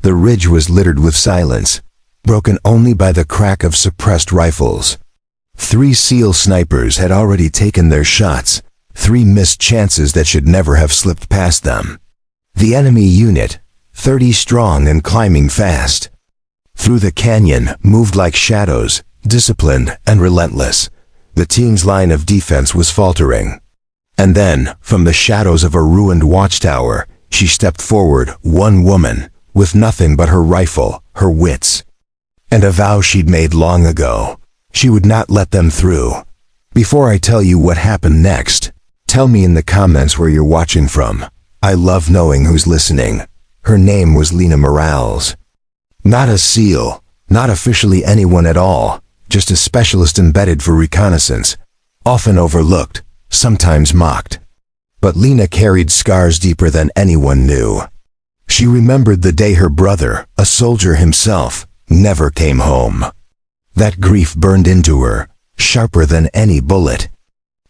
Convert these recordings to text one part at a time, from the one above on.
The ridge was littered with silence, broken only by the crack of suppressed rifles. 3 SEAL snipers had already taken their shots, 3 missed chances that should never have slipped past them. The enemy unit, 30 strong and climbing fast, through the canyon, moved like shadows, disciplined and relentless. The team's line of defense was faltering. And then, from the shadows of a ruined watchtower, she stepped forward, one woman, with nothing but her rifle, her wits, and a vow she'd made long ago. She would not let them through. Before I tell you what happened next, tell me in the comments where you're watching from. I love knowing who's listening. Her name was Lena Morales. Not a SEAL, not officially anyone at all, just a specialist embedded for reconnaissance, often overlooked, sometimes mocked. But Lena carried scars deeper than anyone knew. She remembered the day her brother, a soldier himself, never came home. That grief burned into her, sharper than any bullet.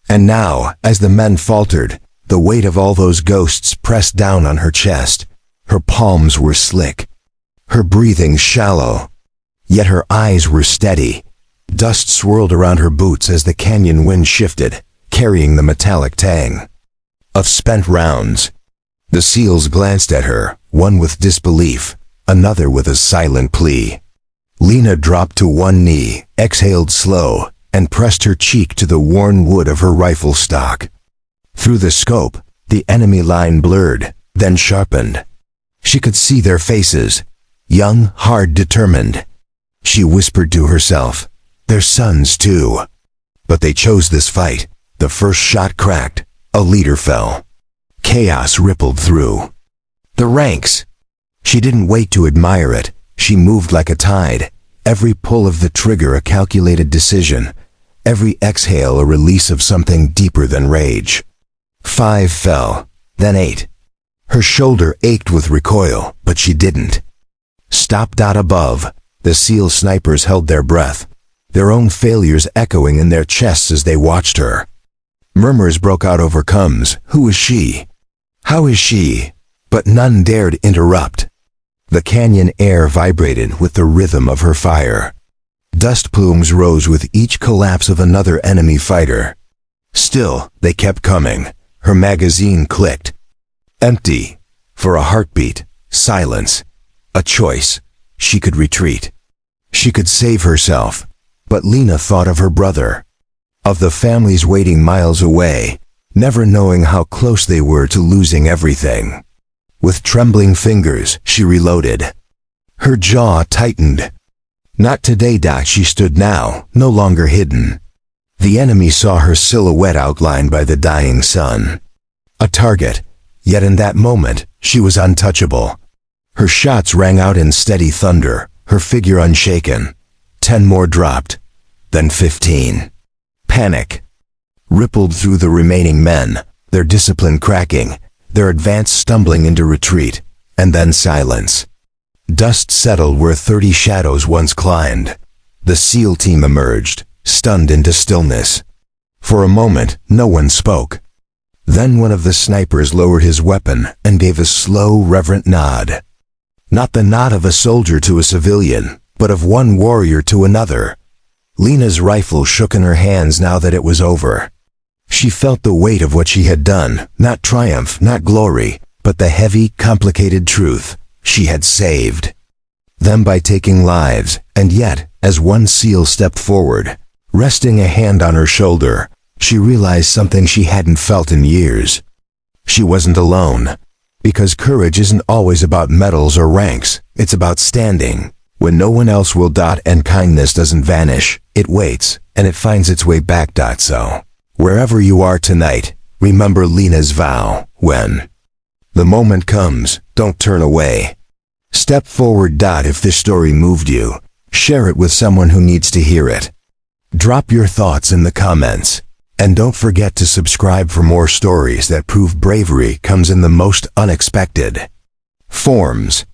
And now, as the men faltered, the weight of all those ghosts pressed down on her chest. Her palms were slick, her breathing shallow, yet her eyes were steady. Dust swirled around her boots as the canyon wind shifted, carrying the metallic tang of spent rounds. The SEALs glanced at her, one with disbelief, another with a silent plea. Lena dropped to one knee, exhaled slow, and pressed her cheek to the worn wood of her rifle stock. Through the scope, the enemy line blurred, then sharpened. She could see their faces, young, hard, determined. She whispered to herself, "Their sons too." But they chose this fight. The first shot cracked, a leader fell. Chaos rippled through the ranks. She didn't wait to admire it. She moved like a tide, every pull of the trigger a calculated decision, every exhale a release of something deeper than rage. 5 fell, then 8. Her shoulder ached with recoil, but she didn't stop. Above, the SEAL snipers held their breath, their own failures echoing in their chests as they watched her. Murmurs broke out over comes. Who is she? How is she? But none dared interrupt. The canyon air vibrated with the rhythm of her fire. Dust plumes rose with each collapse of another enemy fighter. Still, they kept coming. Her magazine clicked. Empty. For a heartbeat, silence. A choice. She could retreat. She could save herself. But Lena thought of her brother, of the families waiting miles away, never knowing how close they were to losing everything. With trembling fingers, she reloaded. Her jaw tightened. Not today. She stood now, no longer hidden. The enemy saw her silhouette outlined by the dying sun. A target, yet in that moment, she was untouchable. Her shots rang out in steady thunder, her figure unshaken. 10 more dropped, then 15. Panic rippled through the remaining men, their discipline cracking, their advance stumbling into retreat, and then silence. Dust settled where 30 shadows once climbed. The SEAL team emerged, stunned into stillness. For a moment, no one spoke. Then one of the snipers lowered his weapon and gave a slow, reverent nod. Not the nod of a soldier to a civilian, but of one warrior to another. Lena's rifle shook in her hands now that it was over. She felt the weight of what she had done, not triumph, not glory, but the heavy, complicated truth. She had saved them by taking lives, and yet, as one SEAL stepped forward, resting a hand on her shoulder, she realized something she hadn't felt in years. She wasn't alone, because courage isn't always about medals or ranks, it's about standing when no one else will. And kindness doesn't vanish, it waits, and it finds its way back. So, wherever you are tonight, remember Lena's vow. When the moment comes, don't turn away. Step forward. If this story moved you, share it with someone who needs to hear it. Drop your thoughts in the comments. And don't forget to subscribe for more stories that prove bravery comes in the most unexpected forms.